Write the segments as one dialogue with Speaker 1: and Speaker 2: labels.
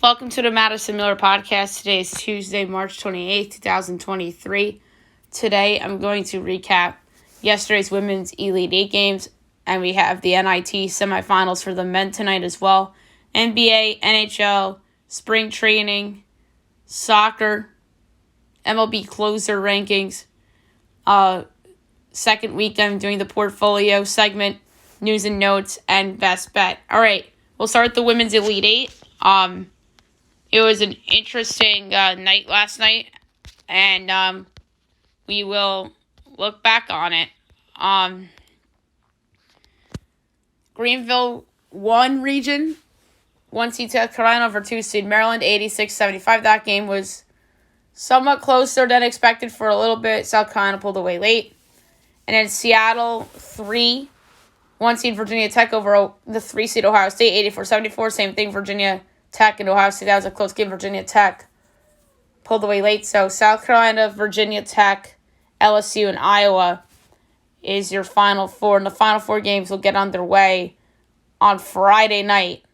Speaker 1: Welcome to the Madison Miller Podcast. Today is Tuesday, March 28th, 2023. Today I'm going to recap yesterday's Women's Elite Eight games, and we have the NIT semifinals for the men tonight as well. NBA, NHL, spring training, soccer, MLB closer rankings. Second week I'm doing the portfolio segment, news and notes, and best bet. All right, we'll start with the Women's Elite Eight. It was an interesting night last night, and we will look back on it. Greenville 1 region, 1 seed South Carolina over 2 seed Maryland, 86-75. That game was somewhat closer than expected for a little bit. South Carolina pulled away late. And then Seattle 3, 1 seed Virginia Tech over the 3 seed Ohio State, 84-74. Same thing, Virginia Tech and Ohio State. That was a close game. Virginia Tech pulled away late. So South Carolina, Virginia Tech, LSU, and Iowa is your Final Four. And the Final Four games will get underway on Friday night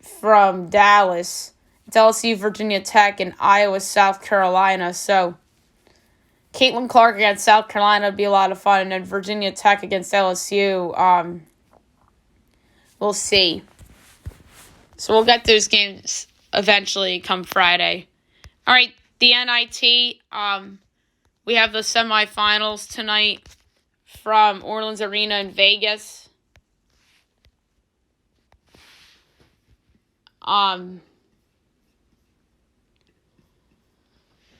Speaker 1: from Dallas. It's LSU, Virginia Tech, and Iowa, South Carolina. So Caitlin Clark against South Carolina would be a lot of fun. And then Virginia Tech against LSU. We'll see. So we'll get those games eventually come Friday. All right, the NIT. We have the semifinals tonight from Orleans Arena in Vegas.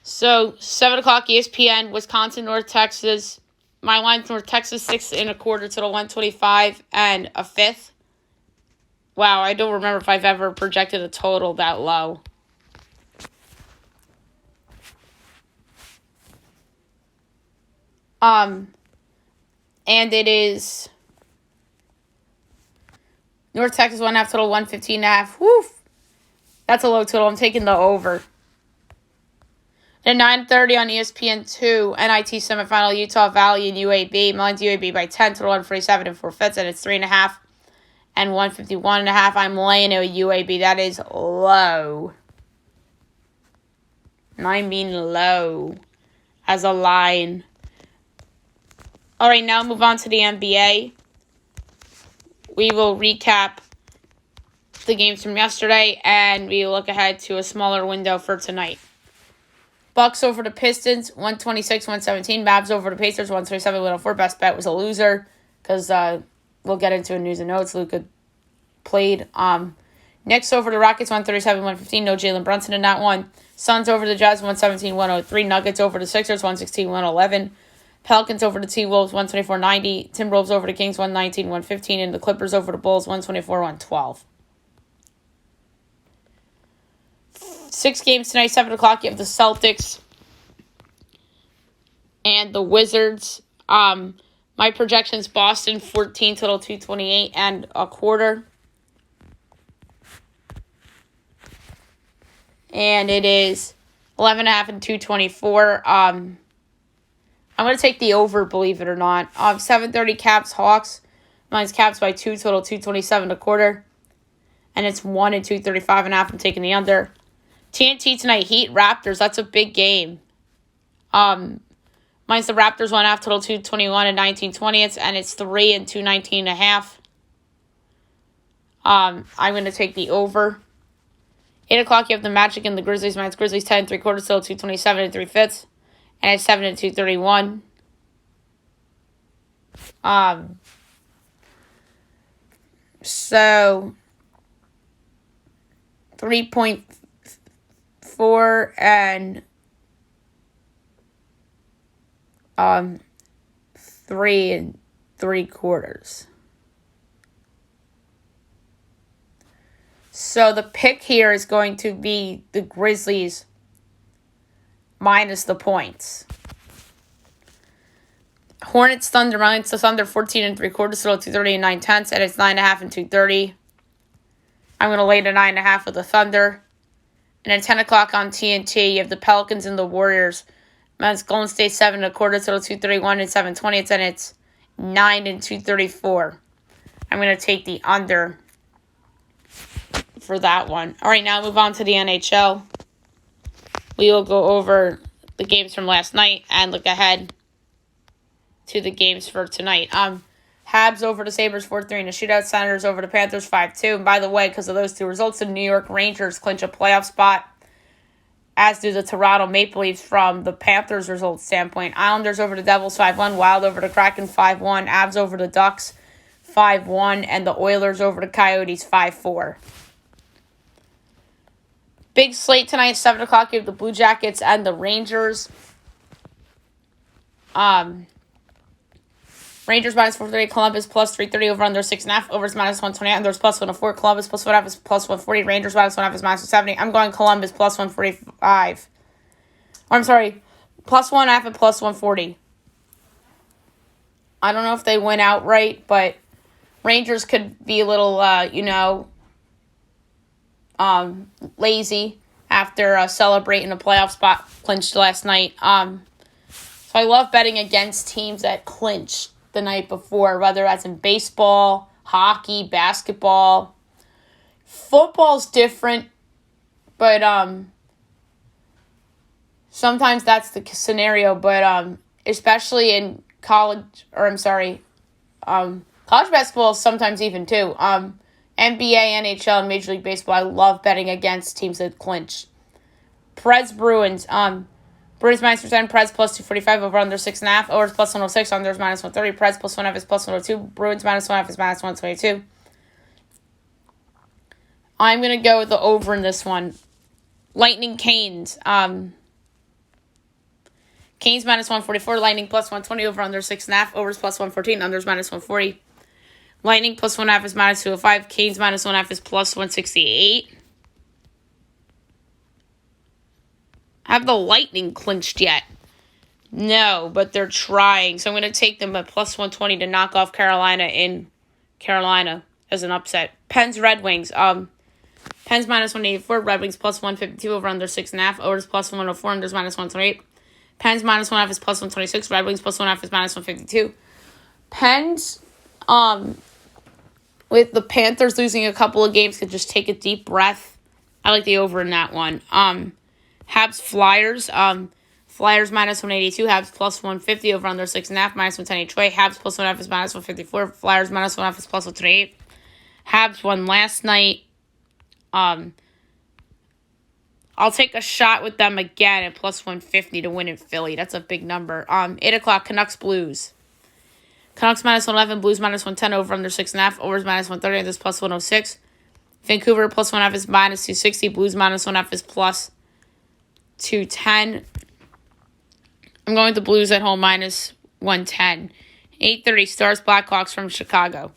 Speaker 1: So 7 o'clock ESPN, Wisconsin, North Texas. My line's North Texas 6 1/4 to the 125 and a fifth. Wow, I don't remember if I've ever projected a total that low. And it is North Texas 1/2 total, 115.5. Woof. That's a low total. I'm taking the over. At 9:30 on ESPN2, NIT semifinal, Utah Valley and UAB. Mine's UAB by 10, total 147 and 4/5, and it's 3.5 and 151.5. I'm laying it with UAB. That is low. And I mean low as a line. All right, now move on to the NBA. We will recap the games from yesterday, and we look ahead to a smaller window for tonight. Bucks over the Pistons, 126-117. Mavs over the Pacers, 127-104. Best bet was a loser because we'll get into a news and notes. Luka played. Knicks over the Rockets, 137-115. No Jalen Brunson in that one. Suns over the Jazz, 117-103. Nuggets over the Sixers, 116-111. Pelicans over the T-Wolves, 124-90. Timberwolves over the Kings, 119-115. And the Clippers over the Bulls, 124-112. 6 games tonight, 7 o'clock. You have the Celtics and the Wizards. My projections, Boston 14, total 228 and a quarter. And it is 11.5 and 224. I'm going to take the over, believe it or not. 7:30 Caps, Hawks. Mine's Caps by 2, total 227 a quarter. And it's 1 and 235.5. I'm taking the under. TNT tonight, Heat, Raptors. That's a big game. Mine's the Raptors 1/2, total 221 and 19/20, and it's 3 and 219.5. I'm going to take the over. 8 o'clock, you have the Magic and the Grizzlies. Mine's Grizzlies 10 3/4, total 227 and 3/5, and it's 7 and 231. So 3.4 and 3 3/4. So the pick here is going to be the Grizzlies minus the points. Hornets, Thunder, mine's the Thunder 14 3/4, total 230 and 9/10, and it's 9.5 and 230. I'm going to lay the 9.5 with the Thunder. And at 10 o'clock on TNT, you have the Pelicans and the Warriors. Mine's Golden State 7 1/4, total 231 and 7/20, and it's 9 and 234. I'm going to take the under. for that one. All right, now move on to the NHL. We will go over the games from last night and look ahead to the games for tonight. Habs over the Sabres 4-3 in a shootout. Senators over the Panthers 5-2. And by the way, because of those two results, the New York Rangers clinch a playoff spot, as do the Toronto Maple Leafs from the Panthers results standpoint. Islanders over the Devils 5-1. Wild over the Kraken 5-1. Avs over the Ducks 5-1. And the Oilers over the Coyotes 5-4. Big slate tonight, 7 o'clock. You have the Blue Jackets and the Rangers. Rangers minus 430, Columbus plus 330, over under 6.5, overs minus 128, unders plus 104, Columbus plus 1.5 is plus 140, Rangers minus 1.5 is minus 170. I'm going Columbus plus 145. I'm sorry, plus 1.5 and plus 140. I don't know if they win outright, but Rangers could be a little, lazy after celebrating a playoff spot clinched last night. So I love betting against teams that clinch the night before, whether that's in baseball, hockey, basketball. Football's different, but sometimes that's the scenario. But especially in college basketball sometimes even too. NBA, NHL, and Major League Baseball, I love betting against teams that clinch. Preds, Bruins, Bruins minus 10, Preds plus 245, over under 6.5, overs plus 106, unders minus 130, Preds plus 1.5 is plus 102, Bruins minus 1.5 is minus 122. I'm going to go with the over in this one. Lightning, Canes. Canes minus 144, Lightning plus 120, over under 6.5, overs plus 114, unders minus 140. Lightning plus 1.5 is minus 205, Canes minus 1.5 is plus 168. Have the Lightning clinched yet? No, but they're trying. So I'm going to take them at plus 120 to knock off Carolina in Carolina as an upset. Pens, Red Wings. Pens minus 184, Red Wings plus 152, over under 6.5, overs plus 104, unders minus 128. Pens minus 1.5 is plus 126, Red Wings plus 1.5 is minus 152. Pens, with the Panthers losing a couple of games, could just take a deep breath. I like the over in that one. Habs, Flyers. Flyers minus 182. Habs plus 150, over under 6.5, minus 110 each way. Habs plus 1.5 is minus 154. Flyers minus 1.5 is plus 128. Habs won last night. I'll take a shot with them again at plus 150 to win in Philly. That's a big number. 8 o'clock, Canucks, Blues. Canucks minus 111, Blues minus 110, over under 6.5, overs minus 130, and this plus 106. Vancouver plus 1.5 is minus 260, Blues minus 1.5 is plus 210. I'm going with the Blues at home minus 110. 8:30, Stars, Blackhawks from Chicago.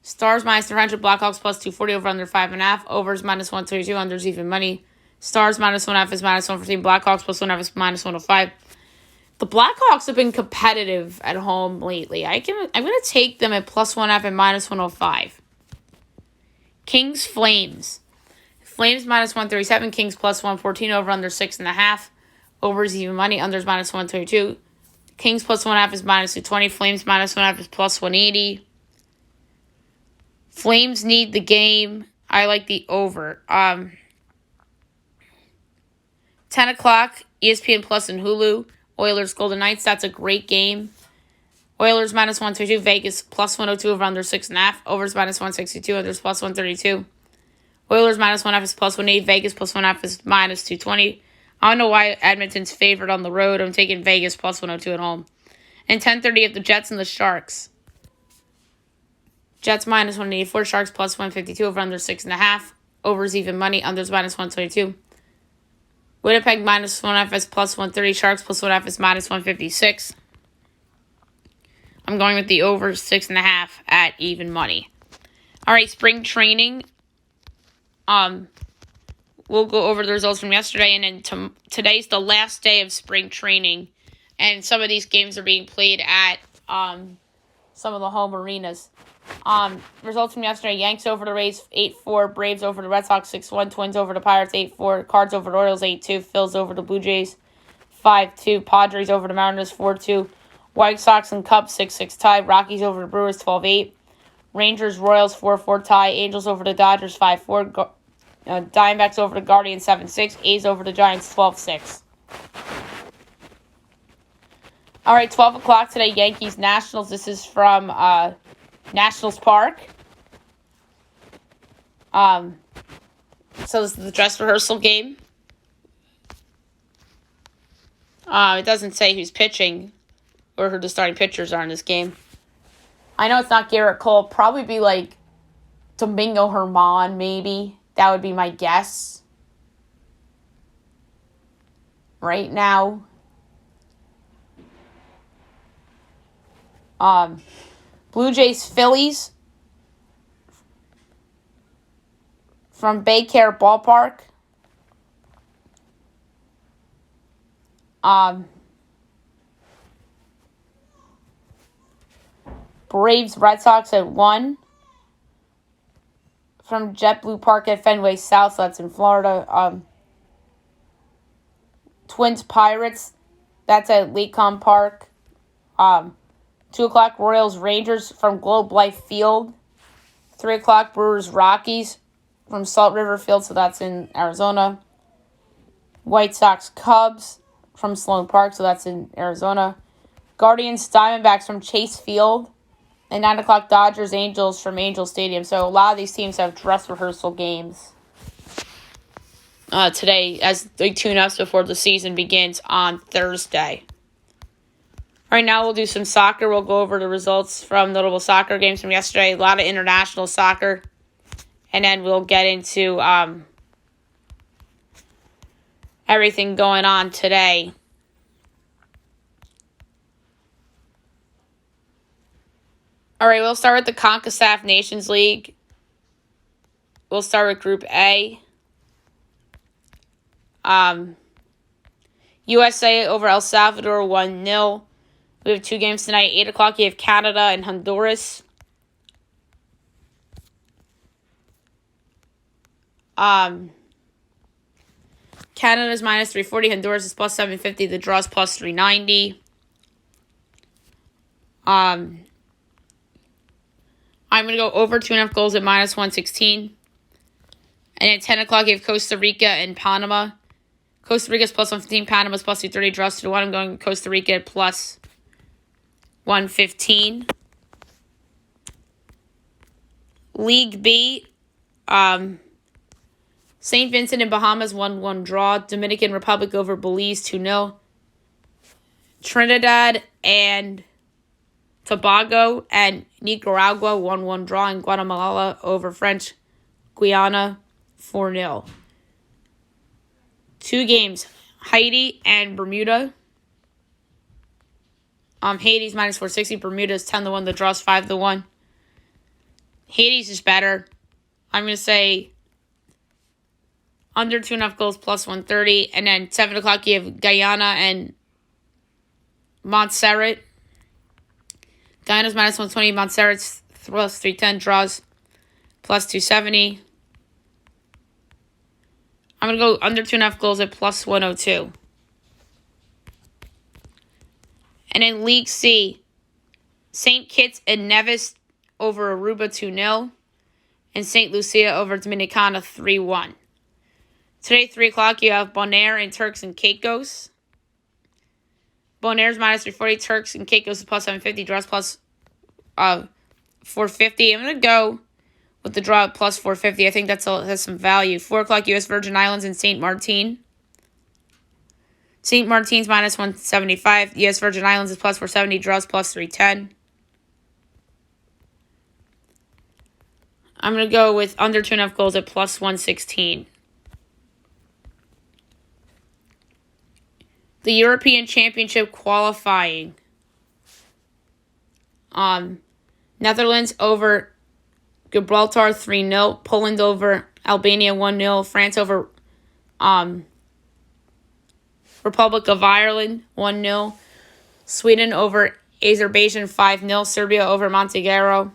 Speaker 1: Stars minus 300, Blackhawks plus 240, over under 5.5, overs minus 132, unders even money. Stars minus 1.5 is minus 114, Blackhawks plus 1.5 is minus 105. The Blackhawks have been competitive at home lately. I'm going to take them at plus 1.5 and minus 105. Kings, Flames. Flames minus 137, Kings plus 114, over under 6.5. Overs even money, unders minus 122. Kings plus 1.5 is minus 220. Flames minus 1.5 is plus 180. Flames need the game. I like the over. 10 o'clock, ESPN Plus and Hulu. Oilers, Golden Knights. That's a great game. Oilers minus 122. Vegas plus 102, over under 6.5. Overs minus 162. Unders plus 132. Oilers minus 1.5 is plus 180. Vegas plus 1.5 is minus 220. I don't know why Edmonton's favored on the road. I'm taking Vegas plus 102 at home. And 10:30 of the Jets and the Sharks. Jets minus 184. Sharks plus 152, over under 6.5. Overs even money. Unders minus 122. Winnipeg minus 1.5 is plus 130. Sharks plus 1.5 is minus 156. I'm going with the over 6.5 at even money. All right, spring training. We'll go over the results from yesterday, and then today's the last day of spring training, and some of these games are being played at some of the home arenas. Results from yesterday: Yanks over the Rays 8-4, Braves over the Red Sox 6-1, Twins over the Pirates 8-4, Cards over the Orioles 8-2, Phils over the Blue Jays 5-2, Padres over the Mariners 4-2, White Sox and Cubs 6-6 tie, Rockies over the Brewers 12-8, Rangers Royals 4-4 tie, Angels over the Dodgers 5-4, Diamondbacks over the Guardians 7-6. A's over the Giants 12-6. All right, 12 o'clock today, Yankees Nationals. This is from Nationals Park. So this is the dress rehearsal game. It doesn't say who's pitching or who the starting pitchers are in this game. I know it's not Garrett Cole. Probably be like Domingo Germán, maybe. That would be my guess. Right now. Blue Jays Phillies from Baycare Ballpark. Braves Red Sox at 1 from JetBlue Park at Fenway South. So that's in Florida. Twins Pirates. That's at Lecom Park. 2 o'clock Royals Rangers from Globe Life Field. 3 o'clock Brewers Rockies from Salt River Field. So that's in Arizona. White Sox Cubs from Sloan Park. So that's in Arizona. Guardians Diamondbacks from Chase Field. And 9 o'clock Dodgers Angels from Angel Stadium. So a lot of these teams have dress rehearsal games today as they tune ups before the season begins on Thursday. All right, now we'll do some soccer. We'll go over the results from notable soccer games from yesterday. A lot of international soccer. And then we'll get into everything going on today. All right, we'll start with the CONCACAF Nations League. We'll start with Group A. USA over El Salvador 1-0. We have 2 games tonight. 8 o'clock, you have Canada and Honduras. Canada is minus 340. Honduras is plus 750. The draw is plus 390. I'm going to go over 2.5 goals at minus 116. And at 10 o'clock, you have Costa Rica and Panama. Costa Rica is plus 115. Panama is plus 230. Draws 2-1. I'm going Costa Rica at plus 115. League B. St. Vincent and Bahamas 1-1 draw. Dominican Republic over Belize 2-0. Trinidad and Tobago and Nicaragua 1-1 draw. And Guatemala over French Guiana 4-0. 2 games. Haiti and Bermuda. Haiti's minus 460. Bermuda's 10-1. The draw's 5-1. Haiti's is better. I'm going to say under 2.5 goals plus 130. And then 7 o'clock you have Guyana and Montserrat. Guyana's minus 120. Montserrat's plus 310. Draws plus 270. I'm going to go under 2.5 goals at plus 102. And in League C, St. Kitts and Nevis over Aruba 2-0. And St. Lucia over Dominicana 3-1. Today, 3 o'clock, you have Bonaire and Turks and Caicos. Bonaire's minus 340. Turks and Caicos is plus 750. Draws plus 450. I'm going to go with the draw at plus 450. I think that's some value. 4 o'clock, U.S. Virgin Islands and St. Martin. St. Martin's minus 175. U.S. Virgin Islands is plus 470. Draws plus 310. I'm going to go with under 2.5 goals at plus 116. The European Championship qualifying. Netherlands over Gibraltar 3-0. Poland over Albania 1-0. France over Republic of Ireland 1-0. Sweden over Azerbaijan 5-0. Serbia over Montenegro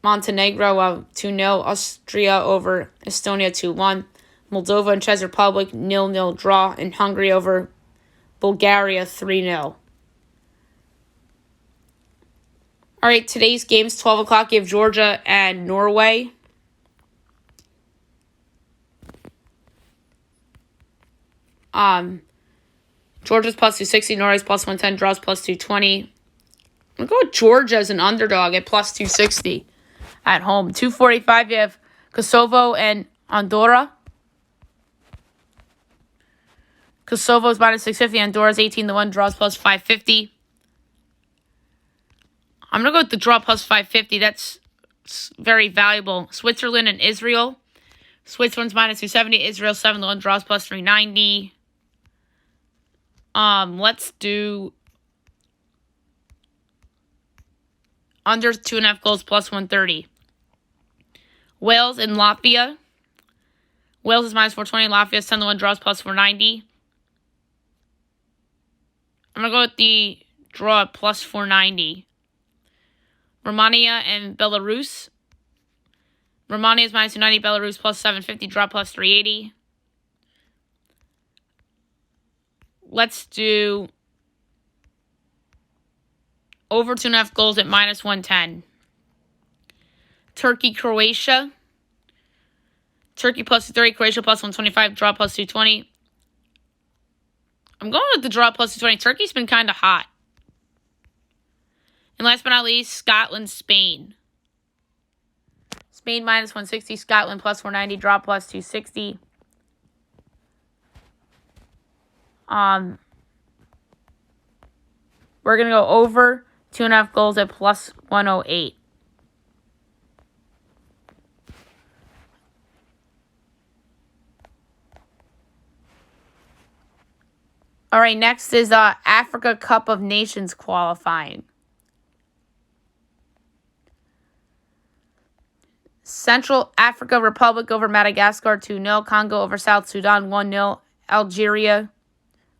Speaker 1: 2-0. Austria over Estonia 2-1. Moldova and Czech Republic 0-0 draw. And Hungary over Bulgaria 3-0. All right, today's games, 12 o'clock, you have Georgia and Norway. Georgia's plus 260, Norway's plus 110, draws plus 220. I'm going to go with Georgia as an underdog at plus 260 at home. 245, you have Kosovo and Andorra. Kosovo's minus 650, Andorra's 18-1, draws plus 550. I'm going to go with the draw plus 550. That's very valuable. Switzerland and Israel. Switzerland's minus 270, Israel 7-1, draws plus 390. Let's do under 2.5 goals plus 130. Wales and Latvia. Wales is minus 420. Latvia's 10-1, draws plus 490. I'm going to go with the draw plus 490. Romania and Belarus. Romania is minus 290. Belarus plus 750. Draw plus 380. Let's do over 2.5 goals at minus 110. Turkey, Croatia. Turkey plus 230. Croatia plus 125. Draw plus 220. I'm going with the draw plus 220. Turkey's been kind of hot. And last but not least, Scotland, Spain. Spain minus 160. Scotland plus 490. Draw plus 260. We're going to go over 2.5 goals at plus 108. All right, next is Africa Cup of Nations qualifying. Central Africa Republic over Madagascar 2-0. Congo over South Sudan 1-0. Algeria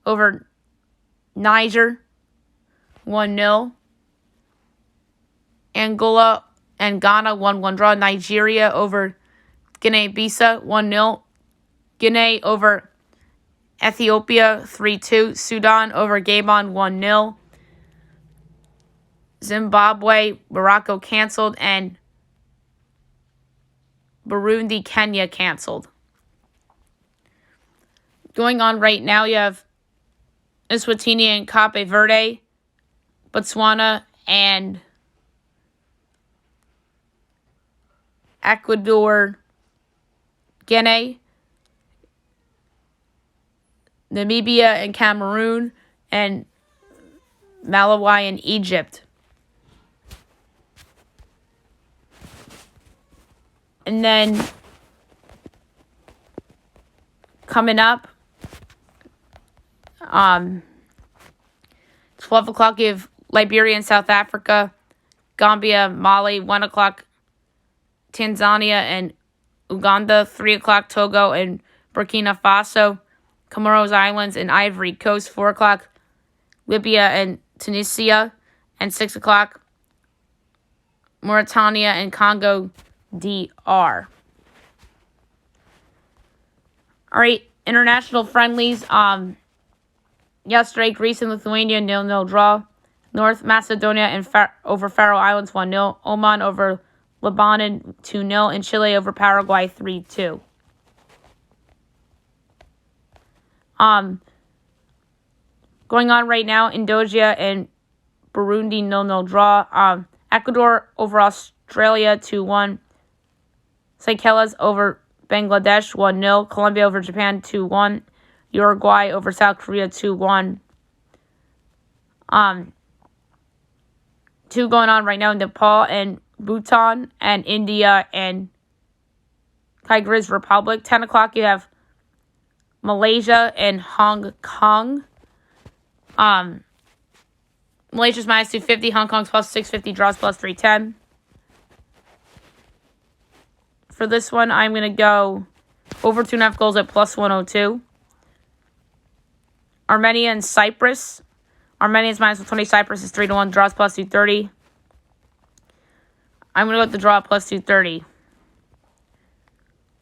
Speaker 1: over Niger 1-0. Angola and Ghana 1-1 draw. Nigeria over Guinea-Bissau 1-0. Guinea over Ethiopia 3-2. Sudan over Gabon 1-0. Zimbabwe, Morocco canceled, and Burundi, Kenya canceled. Going on right now, you have Eswatini and Cape Verde, Botswana, and Ecuador, Guinea, Namibia and Cameroon, and Malawi and Egypt. And then coming up, 12 o'clock, you have Liberia and South Africa, Gambia, Mali, 1 o'clock, Tanzania and Uganda, 3 o'clock, Togo and Burkina Faso, Comoros Islands and Ivory Coast, 4 o'clock, Libya and Tunisia, and 6 o'clock, Mauritania and Congo DR. All right, international friendlies. Yesterday, Greece and Lithuania 0-0 draw. North Macedonia and over Faroe Islands 1-0. Oman over Lebanon 2-0, and Chile over Paraguay 3-2. Going on right now, Indonesia and Burundi 0-0 draw. Ecuador over Australia 2-1. Seychelles over Bangladesh 1-0. Colombia over Japan 2-1. Uruguay over South Korea 2-1. Two going on right now, Nepal and Bhutan, and India and Kyrgyz Republic. 10 o'clock, you have Malaysia and Hong Kong. Malaysia's minus 250, Hong Kong's plus 650, draws plus 310. For this one, I'm going to go over 2.5 goals at plus 102. Armenia and Cyprus. Armenia's minus 120, Cyprus is 3-1, draws plus 230. I'm going to go with the draw at plus 230.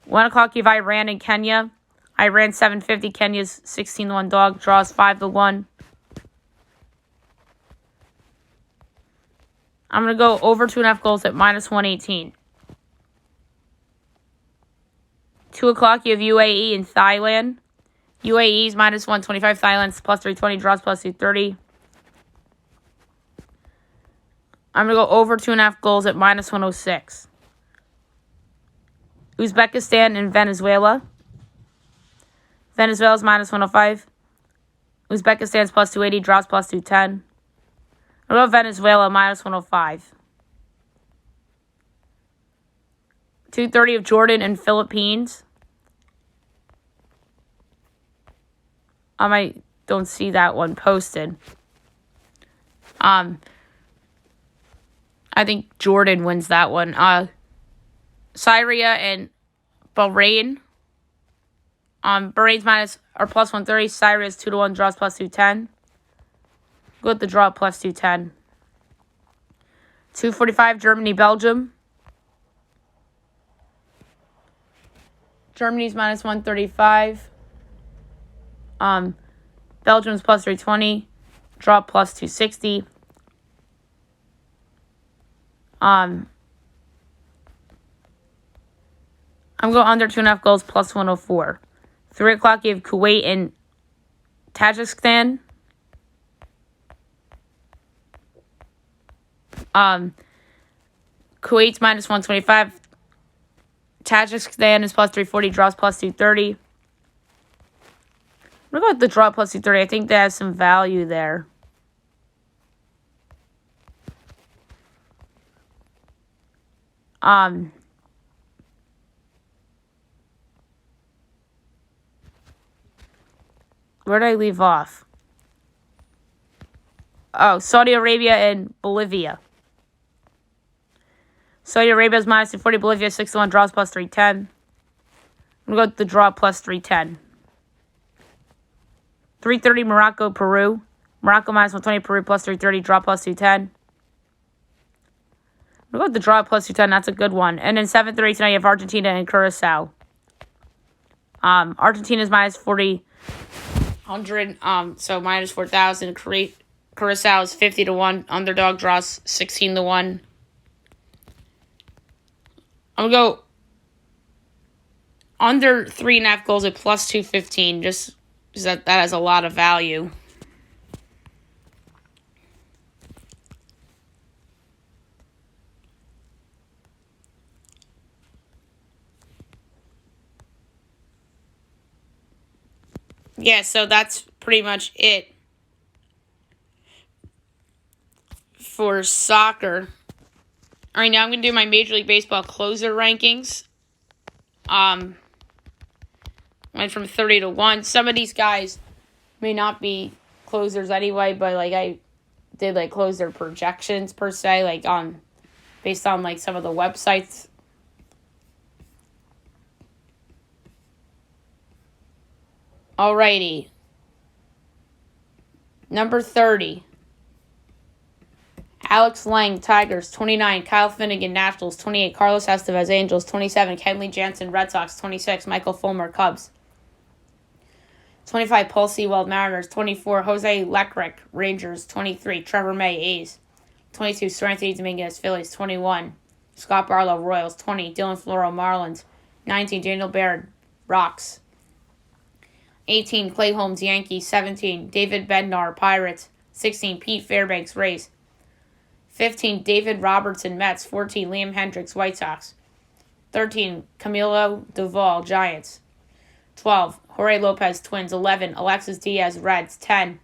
Speaker 1: 1 o'clock, you have Iran and Kenya. Iran 750, Kenya's 16-1 dog, draws 5-1. I'm going to go over 2.5 goals at minus 118. 2 o'clock, you have UAE and Thailand. UAE's minus 125. Thailand's plus 320. Draws plus 230. I'm going to go over 2.5 goals at minus 106. Uzbekistan and Venezuela. Venezuela's minus 105. Uzbekistan's plus 280. Draws plus 210. I'll go Venezuela minus 105. 230 of Jordan and Philippines. I don't see that one posted. I think Jordan wins that one. Syria and Bahrain. Bahrain's minus or plus 130. Syria's 2-1. Draws plus 210. Go with the draw plus 210. 245 Germany, Belgium. Germany's minus 135. Belgium's plus 320. Draw plus 260. I'm going under 2.5 goals plus 104. 3 o'clock, you have Kuwait and Tajikistan. Kuwait's minus 125. Tajikistan is plus 340. Draws plus 230. I'm going to go with the draw plus 230. I think that has some value there. Where did I leave off? Oh, Saudi Arabia and Bolivia. Saudi Arabia's minus 240. Bolivia 6-1. Draws plus 310. I'm going to go with the draw plus 310. 330 Morocco, Peru. Morocco minus 120. Peru plus 330. Draw plus 210. I'm going to go with the draw plus 210. That's a good one. And then 7:30 tonight, you have Argentina and Curacao. Argentina's minus 4,100. So minus 4,000. Curacao is 50-1. Underdog draws 16-1. I'm going to go under 3.5 goals at plus 215. Just because that has a lot of value. Yeah, so that's pretty much it for soccer. All right, now I'm going to do my Major League Baseball closer rankings. Went from 30-1. Some of these guys may not be closers anyway, but I did closer projections per se, based on some of the websites. Alrighty. Number 30. Alex Lang, Tigers, 29. Kyle Finnegan, Nationals, 28. Carlos Estevez, Angels, 27. Kenley Jansen, Red Sox, 26. Michael Fulmer, Cubs, 25. Paul Sewald, Mariners, 24. Jose Leclerc, Rangers, 23. Trevor May, A's, 22. Seranthony Dominguez, Phillies, 21. Scott Barlow, Royals, 20. Dylan Floro, Marlins, 19. Daniel Baird, Rocks, 18. Clay Holmes, Yankees, 17. David Bednar, Pirates, 16. Pete Fairbanks, Rays, 15. David Robertson, Mets, 14. Liam Hendricks, White Sox, 13. Camilo Doval, Giants, 12. Jorge Lopez, Twins, 11. Alexis Diaz, Reds, 10.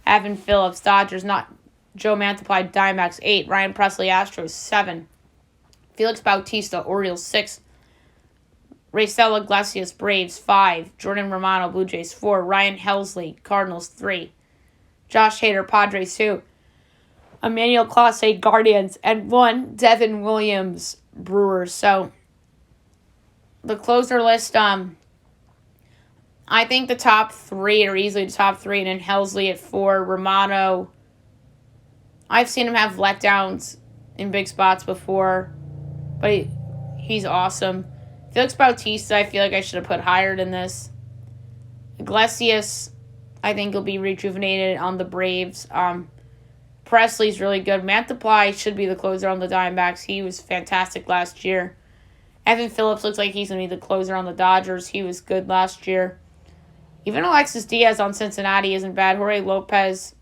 Speaker 1: Evan Phillips, Dodgers, Joe Mantiply, Diamondbacks, 8. Ryan Presley, Astros, 7. Felix Bautista, Orioles, 6. Raisel Iglesias, Braves, 5. Jordan Romano, Blue Jays, 4. Ryan Helsley, Cardinals, 3. Josh Hader, Padres, 2. Emmanuel Clase, Guardians, and 1. Devin Williams, Brewers. So, the closer list, I think the top 3 are easily the top 3, and then Helsley at 4. Romano, I've seen him have letdowns in big spots before, but he's awesome. Felix Bautista, I feel like I should have put higher than this. Iglesias, I think will be rejuvenated on the Braves. Presley's really good. Mantiply should be the closer on the Diamondbacks. He was fantastic last year. Evan Phillips looks like he's going to be the closer on the Dodgers. He was good last year. Even Alexis Diaz on Cincinnati isn't bad. Jorge Lopez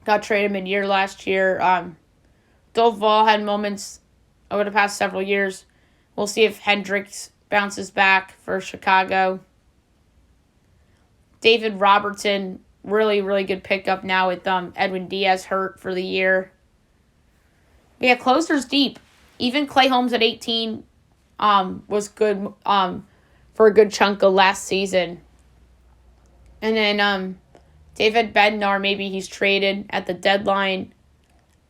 Speaker 1: got traded mid-year last year. Doval had moments over the past several years. We'll see if Hendricks bounces back for Chicago. David Robertson, really, really good pickup now with Edwin Diaz hurt for the year. Yeah, closers deep. Even Clay Holmes at 18 was good for a good chunk of last season. And then David Bednar, maybe he's traded at the deadline.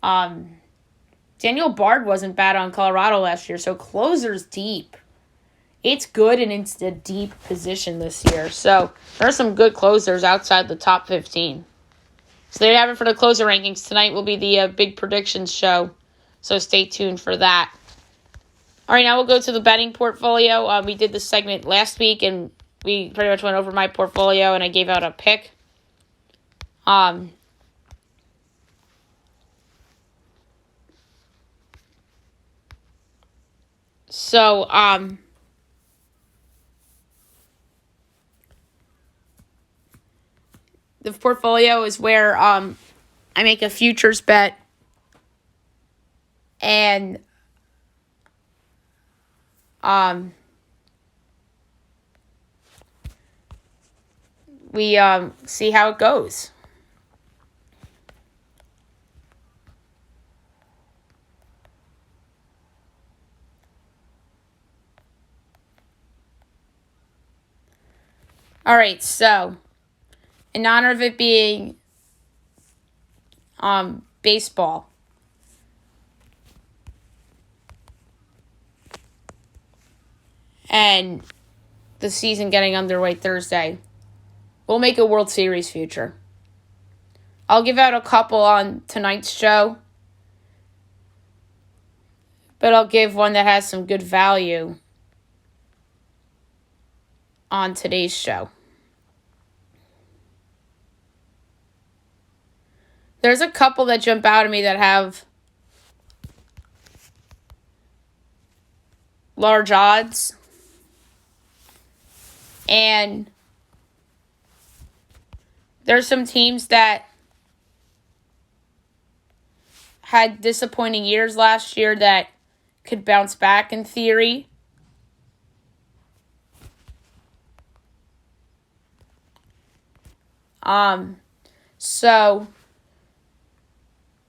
Speaker 1: Daniel Bard wasn't bad on Colorado last year, so closers deep. It's good and it's a deep position this year. So there are some good closers outside the top 15. So there you have it for the closer rankings. Tonight will be the big predictions show, so stay tuned for that. All right, now we'll go to the betting portfolio. We did this segment last week, and we pretty much went over my portfolio, and I gave out a pick. So, the portfolio is where I make a futures bet, and we see how it goes. All right, so in honor of it being baseball, and the season getting underway Thursday, we'll make a World Series future. I'll give out a couple on tonight's show, but I'll give one that has some good value on today's show. There's a couple that jump out at me that have large odds. And there's some teams that had disappointing years last year that could bounce back in theory. So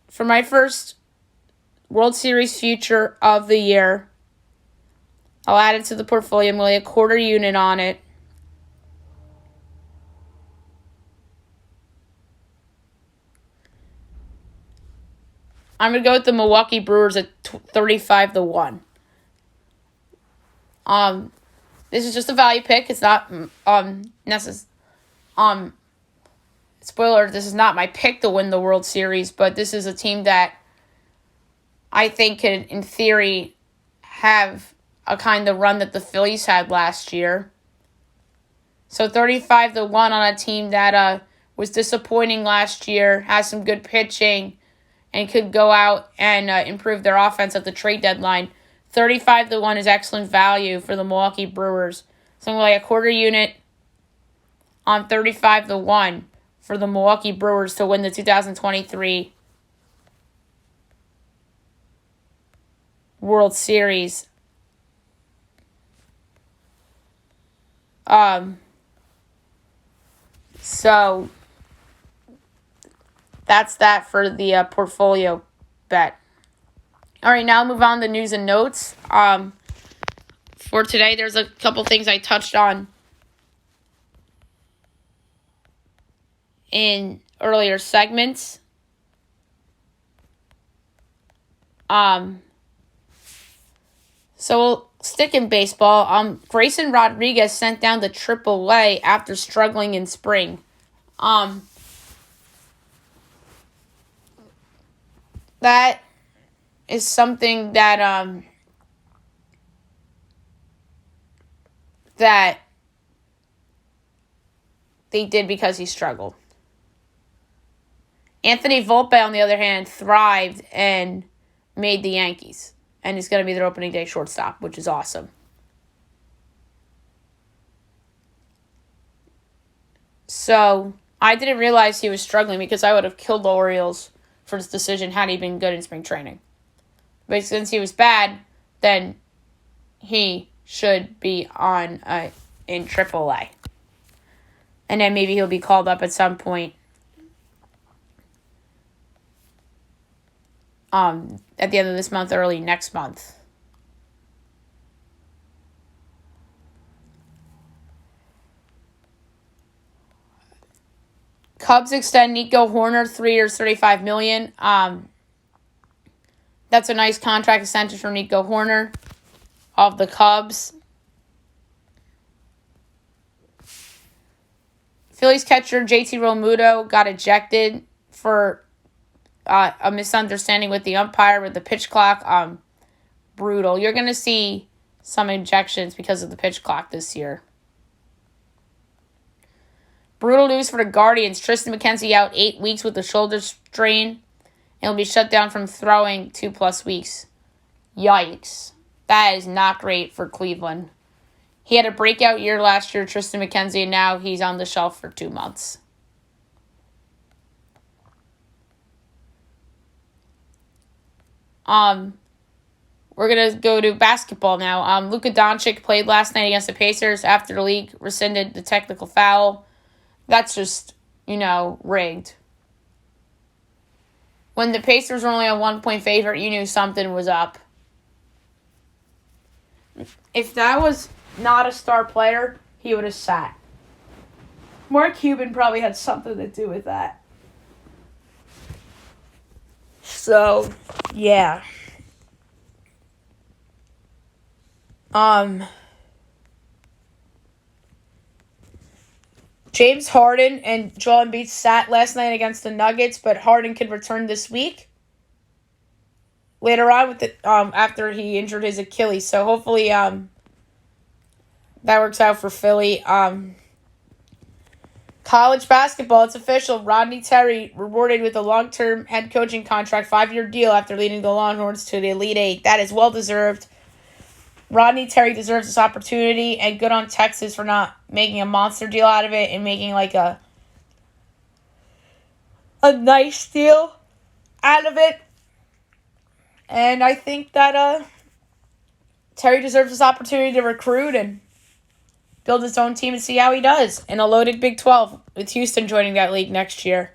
Speaker 1: for my first World Series future of the year, I'll add it to the portfolio. I'm going to lay a quarter unit on it. I'm going to go with the Milwaukee Brewers at 35-1. This is just a value pick. It's not necessary. Spoiler, this is not my pick to win the World Series, but this is a team that I think could, in theory, have a kind of run that the Phillies had last year. So 35-1 on a team that was disappointing last year, has some good pitching, and could go out and improve their offense at the trade deadline. 35-1 is excellent value for the Milwaukee Brewers. Something like a quarter unit on 35-1 for the Milwaukee Brewers to win the 2023 World Series. So that's that for the portfolio bet. All right, now move on to news and notes. For today, there's a couple things I touched on in earlier segments. So we'll stick in baseball. Grayson Rodriguez sent down to AAA after struggling in spring. That is something that that they did because he struggled. Anthony Volpe, on the other hand, thrived and made the Yankees. And he's going to be their opening day shortstop, which is awesome. So I didn't realize he was struggling because I would have killed the Orioles for this decision had he been good in spring training. But since he was bad, then he should be in AAA. And then maybe he'll be called up at some point at the end of this month, early next month. Cubs extend Nico Horner 3 years, $35 million. That's a nice contract extension for Nico Horner of the Cubs. Phillies catcher JT Realmuto got ejected for a misunderstanding with the umpire with the pitch clock. Brutal. You're going to see some ejections because of the pitch clock this year. Brutal news for the Guardians. Tristan McKenzie out 8 weeks with a shoulder strain. And will be shut down from throwing 2+ weeks. Yikes. That is not great for Cleveland. He had a breakout year last year, Tristan McKenzie, and now he's on the shelf for 2 months. We're going to go to basketball now. Luka Doncic played last night against the Pacers after the league rescinded the technical foul. That's just, rigged. When the Pacers were only a 1-point favorite, you knew something was up. If that was not a star player, he would have sat. Mark Cuban probably had something to do with that. So, yeah. James Harden and Joel Embiid sat last night against the Nuggets, but Harden could return this week. Later on with the after he injured his Achilles. So hopefully that works out for Philly. College basketball, it's official. Rodney Terry rewarded with a long-term head coaching contract, 5-year deal after leading the Longhorns to the Elite Eight. That is well-deserved. Rodney Terry deserves this opportunity, and good on Texas for not making a monster deal out of it and making like a nice deal out of it. And I think that Terry deserves this opportunity to recruit and build his own team and see how he does in a loaded Big 12 with Houston joining that league next year.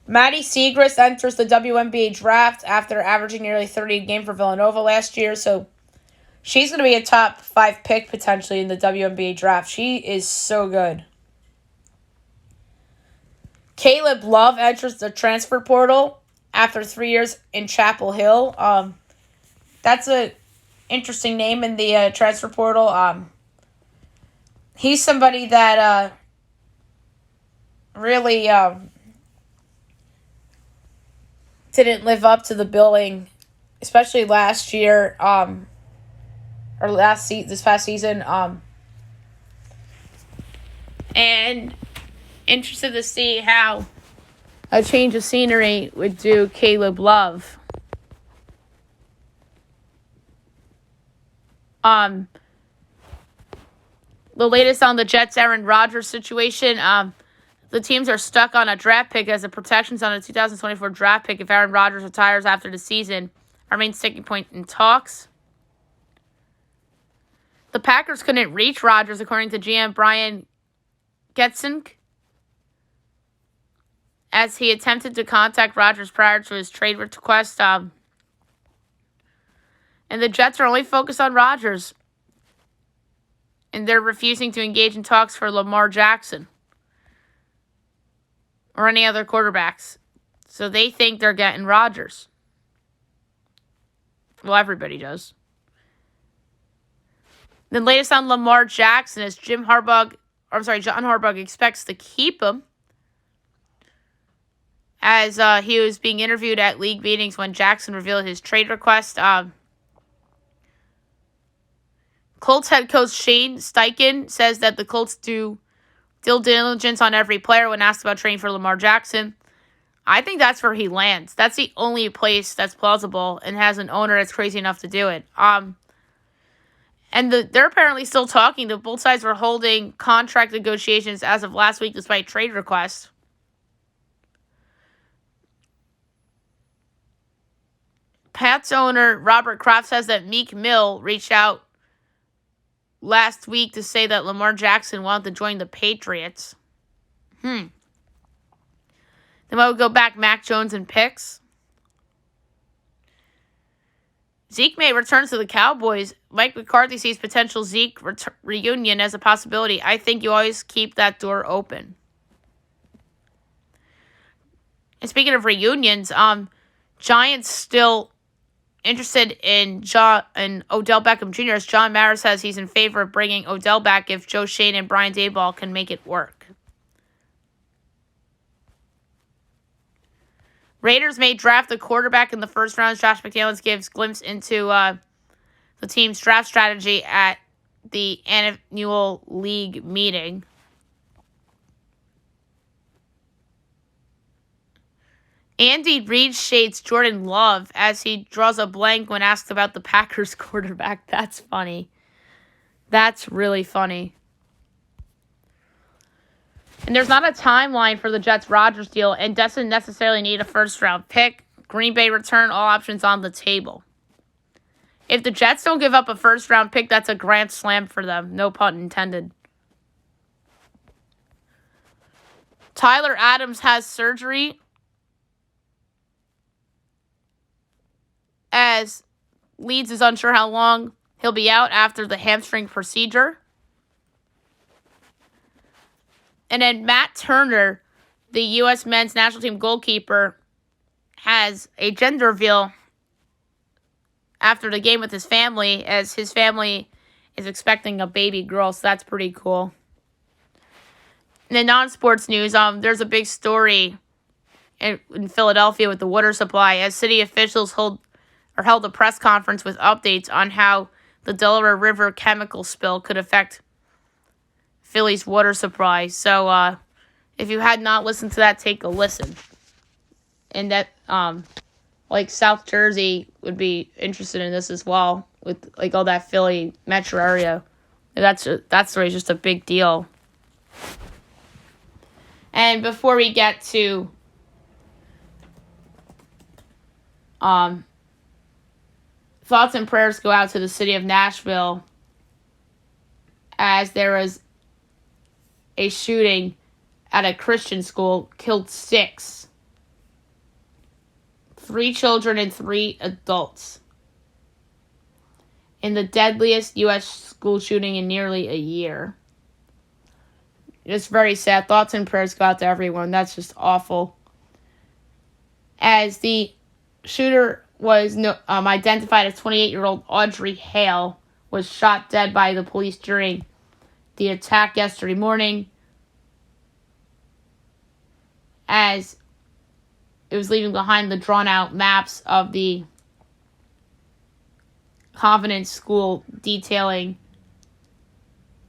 Speaker 1: Maddie Siegrist enters the WNBA draft after averaging nearly 30 a game for Villanova last year. So she's going to be a top 5 pick potentially in the WNBA draft. She is so good. Caleb Love enters the transfer portal after 3 years in Chapel Hill. That's an interesting name in the transfer portal. He's somebody that really didn't live up to the billing, especially last year or this past season. And interested to see how a change of scenery would do Caleb Love. The latest on the Jets' Aaron Rodgers situation. The teams are stuck on a draft pick as the protections on a 2024 draft pick if Aaron Rodgers retires after the season. Our main sticking point in talks. The Packers couldn't reach Rodgers, according to GM Brian Getzink, as he attempted to contact Rodgers prior to his trade request. And the Jets are only focused on Rodgers, and they're refusing to engage in talks for Lamar Jackson or any other quarterbacks. So they think they're getting Rodgers. Well, everybody does. The latest on Lamar Jackson is John Harbaugh expects to keep him, as he was being interviewed at league meetings when Jackson revealed his trade request. Colts head coach Shane Steichen says that the Colts do due diligence on every player when asked about trading for Lamar Jackson. I think that's where he lands. That's the only place that's plausible and has an owner that's crazy enough to do it. And they're apparently still talking. Both sides were holding contract negotiations as of last week despite trade requests. Pats owner Robert Kraft says that Meek Mill reached out last week to say that Lamar Jackson wanted to join the Patriots. Then we'll go back Mac Jones and picks. Zeke may return to the Cowboys. Mike McCarthy sees potential Zeke reunion as a possibility. I think you always keep that door open. And speaking of reunions, Giants still interested in Odell Beckham Jr. as John Mara says he's in favor of bringing Odell back if Joe Shane and Brian Daboll can make it work. Raiders may draft a quarterback in the first round. Josh McDaniels gives glimpse into the team's draft strategy at the annual league meeting. Andy Reid shades Jordan Love as he draws a blank when asked about the Packers quarterback. That's funny. That's really funny. And there's not a timeline for the Jets-Rodgers deal and doesn't necessarily need a first-round pick. Green Bay return all options on the table. If the Jets don't give up a first-round pick, that's a grand slam for them. No pun intended. Tyler Adams has surgery as Leeds is unsure how long he'll be out after the hamstring procedure. And then Matt Turner, the U.S. men's national team goalkeeper, has a gender reveal after the game with his family, as his family is expecting a baby girl, so that's pretty cool. In the non-sports news, there's a big story in Philadelphia with the water supply, as city officials held a press conference with updates on how the Delaware River chemical spill could affect Philly's water supply. So if you had not listened to that, take a listen. And that South Jersey would be interested in this as well, with all that Philly metro area. That story is just a big deal. And before we get to thoughts and prayers go out to the city of Nashville, as there was a shooting at a Christian school, killed 6. 3 children and 3 adults. In the deadliest U.S. school shooting in nearly a year. It's very sad. Thoughts and prayers go out to everyone. That's just awful. As the shooter was identified as 28-year-old Audrey Hale, was shot dead by the police during the attack yesterday morning, as it was leaving behind the drawn-out maps of the Covenant School detailing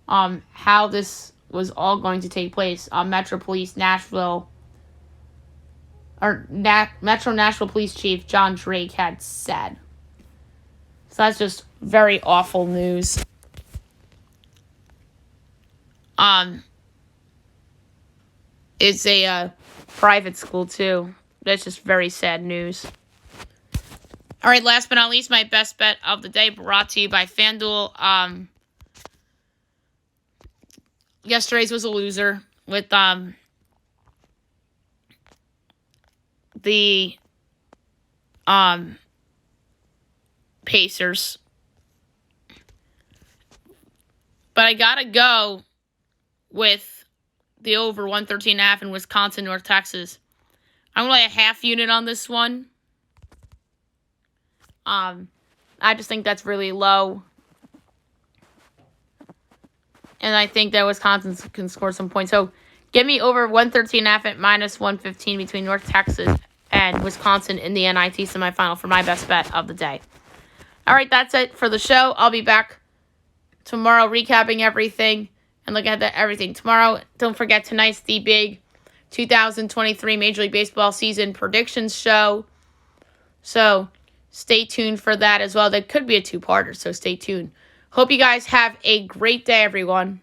Speaker 1: how this was all going to take place. Metro Nashville Police Chief John Drake had said. So that's just very awful news. It's a private school too. That's just very sad news. All right, last but not least, my best bet of the day brought to you by FanDuel. Yesterday's was a loser with the Pacers. But I gotta go with the over 113.5 in Wisconsin, North Texas. I'm going to lay a half unit on this one. I just think that's really low. And I think that Wisconsin can score some points. So give me over 113.5 at minus 115 between North Texas and Wisconsin in the NIT semifinal for my best bet of the day. All right, that's it for the show. I'll be back tomorrow recapping everything and looking at everything tomorrow. Don't forget, tonight's the big 2023 Major League Baseball season predictions show. So stay tuned for that as well. That could be a 2-parter, so stay tuned. Hope you guys have a great day, everyone.